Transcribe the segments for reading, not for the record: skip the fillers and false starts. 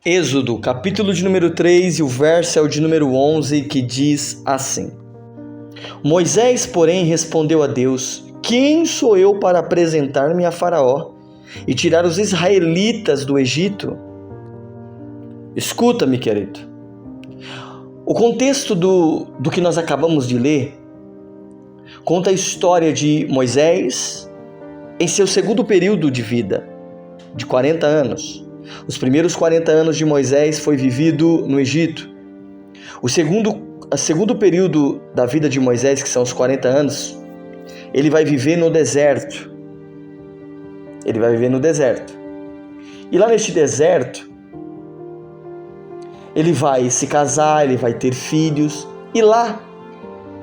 Êxodo, capítulo de número 3 e o verso é o de número 11, que diz assim: Moisés, porém, respondeu a Deus: Quem sou eu para apresentar-me a Faraó e tirar os israelitas do Egito? Escuta-me, querido. O contexto do que nós acabamos de ler conta a história de Moisés em seu segundo período de vida, de 40 anos. Os primeiros 40 anos de Moisés foi vivido no Egito. O segundo período da vida de Moisés, que são os 40 anos, ele vai viver no deserto. Ele vai viver no deserto. E lá neste deserto, ele vai se casar, ele vai ter filhos. E lá,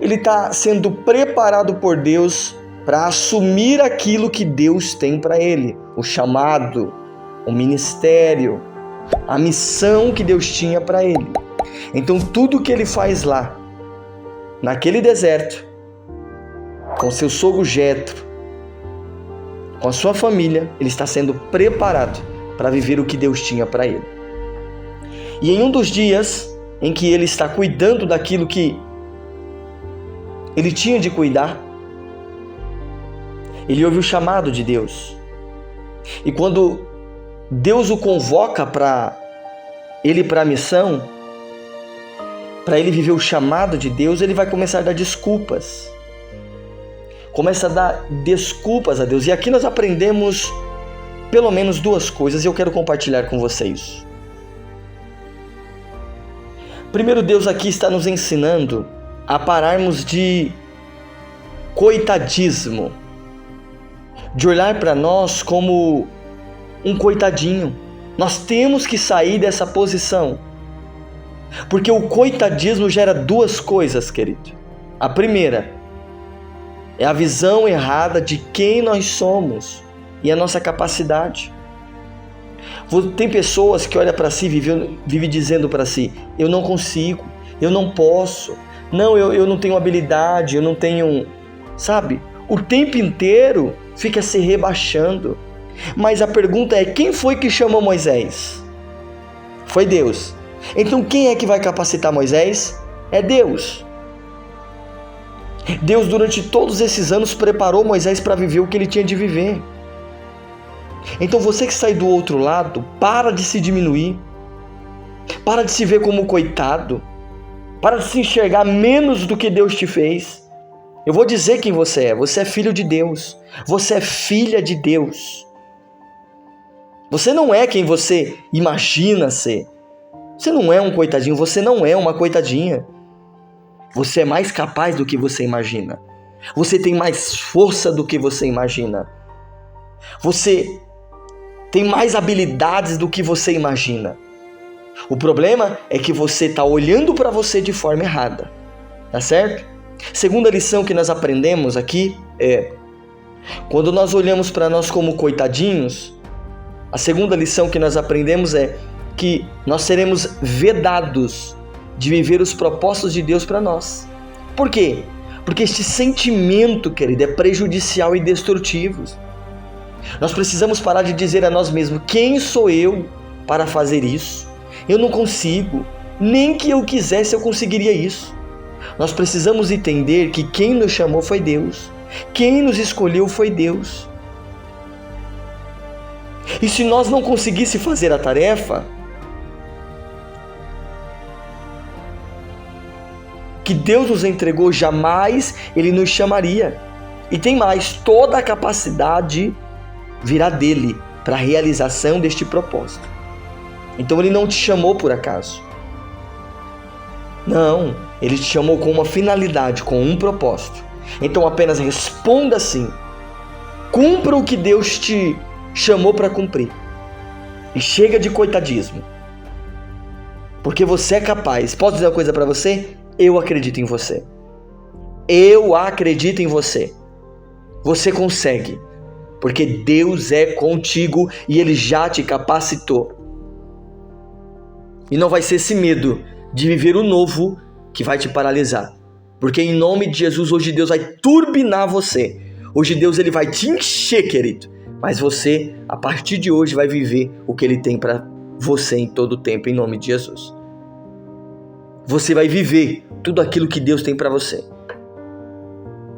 ele está sendo preparado por Deus para assumir aquilo que Deus tem para ele. O chamado, o ministério, a missão que Deus tinha para ele. Então tudo que ele faz lá, naquele deserto, com seu sogro Jetro, com a sua família, ele está sendo preparado para viver o que Deus tinha para ele. E em um dos dias em que ele está cuidando daquilo que ele tinha de cuidar, ele ouve o chamado de Deus. E quando Deus o convoca para a missão, para ele viver o chamado de Deus, ele vai começar a dar desculpas. Começa a dar desculpas a Deus. E aqui nós aprendemos pelo menos duas coisas e eu quero compartilhar com vocês. Primeiro, Deus aqui está nos ensinando a pararmos de coitadismo, de olhar para nós como um coitadinho. Nós temos que sair dessa posição, porque o coitadismo gera duas coisas, querido. A primeira é a visão errada de quem nós somos e a nossa capacidade. Tem pessoas que olham para si e vivem dizendo para si: eu não consigo, eu não posso, não, eu não tenho habilidade, eu não tenho, sabe? O tempo inteiro fica se rebaixando. Mas a pergunta é: quem foi que chamou Moisés? Foi Deus. Então quem é que vai capacitar Moisés? É Deus. Deus, durante todos esses anos, preparou Moisés para viver o que ele tinha de viver. Então você que sai do outro lado, para de se diminuir, para de se ver como coitado, para de se enxergar menos do que Deus te fez. Eu vou dizer quem você é filho de Deus, você é filha de Deus. Você não é quem você imagina ser, você não é um coitadinho, você não é uma coitadinha. Você é mais capaz do que você imagina, você tem mais força do que você imagina, você tem mais habilidades do que você imagina. O problema é que você está olhando para você de forma errada, tá certo? Segunda lição que nós aprendemos aqui é: quando nós olhamos para nós como coitadinhos, a segunda lição que nós aprendemos é que nós seremos vedados de viver os propósitos de Deus para nós. Por quê? Porque este sentimento, querido, é prejudicial e destrutivo. Nós precisamos parar de dizer a nós mesmos: quem sou eu para fazer isso? Eu não consigo, nem que eu quisesse eu conseguiria isso. Nós precisamos entender que quem nos chamou foi Deus, quem nos escolheu foi Deus. E se nós não conseguíssemos fazer a tarefa que Deus nos entregou, jamais Ele nos chamaria. E tem mais, toda a capacidade virá dele para a realização deste propósito. Então Ele não te chamou por acaso. Não, Ele te chamou com uma finalidade, com um propósito. Então apenas responda assim: cumpra o que Deus te chamou para cumprir. E chega de coitadismo. Porque você é capaz. Posso dizer uma coisa para você? Eu acredito em você. Eu acredito em você. Você consegue. Porque Deus é contigo e Ele já te capacitou. E não vai ser esse medo de viver o novo que vai te paralisar. Porque em nome de Jesus, hoje Deus vai turbinar você. Hoje Deus ele vai te encher, querido. Mas você, a partir de hoje, vai viver o que Ele tem para você em todo o tempo, em nome de Jesus. Você vai viver tudo aquilo que Deus tem para você.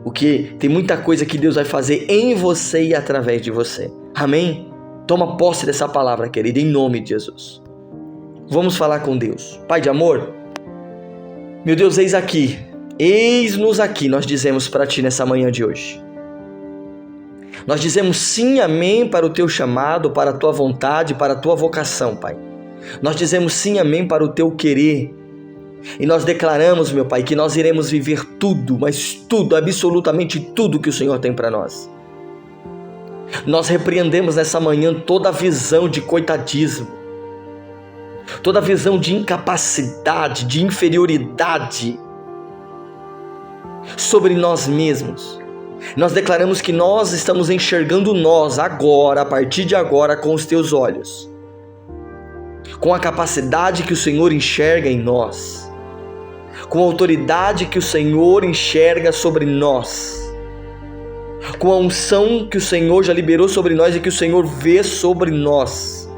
Porque tem muita coisa que Deus vai fazer em você e através de você. Amém? Toma posse dessa palavra, querida, em nome de Jesus. Vamos falar com Deus. Pai de amor, meu Deus, eis-nos aqui, nós dizemos para Ti nessa manhã de hoje. Nós dizemos sim, amém para o Teu chamado, para a Tua vontade, para a Tua vocação, Pai. Nós dizemos sim, amém para o Teu querer. E nós declaramos, meu Pai, que nós iremos viver tudo, mas tudo, absolutamente tudo que o Senhor tem para nós. Nós repreendemos nessa manhã toda a visão de coitadismo, toda a visão de incapacidade, de inferioridade sobre nós mesmos. Nós declaramos que nós estamos enxergando nós agora, a partir de agora, com os Teus olhos, com a capacidade que o Senhor enxerga em nós, com a autoridade que o Senhor enxerga sobre nós, com a unção que o Senhor já liberou sobre nós e que o Senhor vê sobre nós.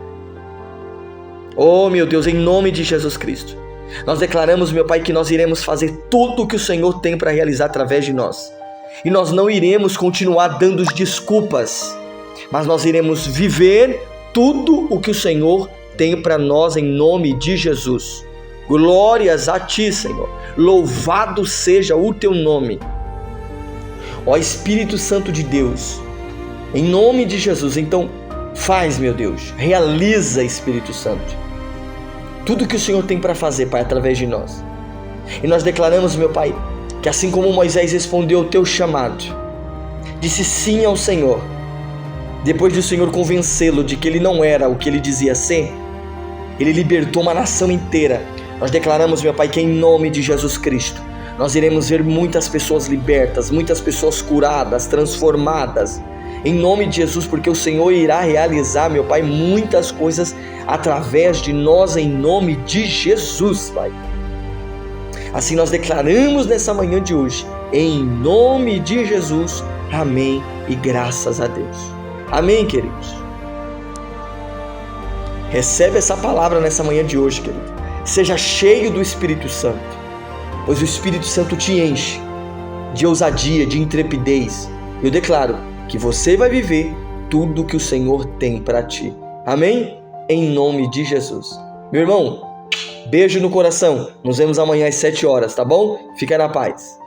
Oh, meu Deus, em nome de Jesus Cristo, nós declaramos, meu Pai, que nós iremos fazer tudo o que o Senhor tem para realizar através de nós. E nós não iremos continuar dando desculpas, mas nós iremos viver tudo o que o Senhor tem para nós em nome de Jesus. Glórias a Ti, Senhor. Louvado seja o Teu nome. Ó Espírito Santo de Deus, em nome de Jesus, então faz, meu Deus, realiza, Espírito Santo, tudo que o Senhor tem para fazer, Pai, através de nós. E nós declaramos, meu Pai, que assim como Moisés respondeu ao Teu chamado, disse sim ao Senhor, depois de o Senhor convencê-lo de que ele não era o que ele dizia ser, ele libertou uma nação inteira. Nós declaramos, meu Pai, que em nome de Jesus Cristo, nós iremos ver muitas pessoas libertas, muitas pessoas curadas, transformadas, em nome de Jesus, porque o Senhor irá realizar, meu Pai, muitas coisas através de nós, em nome de Jesus, Pai. Assim nós declaramos nessa manhã de hoje, em nome de Jesus, amém e graças a Deus. Amém, queridos? Recebe essa palavra nessa manhã de hoje, querido. Seja cheio do Espírito Santo, pois o Espírito Santo te enche de ousadia, de intrepidez. Eu declaro que você vai viver tudo que o Senhor tem para ti. Amém? Em nome de Jesus. Meu irmão, beijo no coração. Nos vemos amanhã às 7 horas, tá bom? Fica na paz.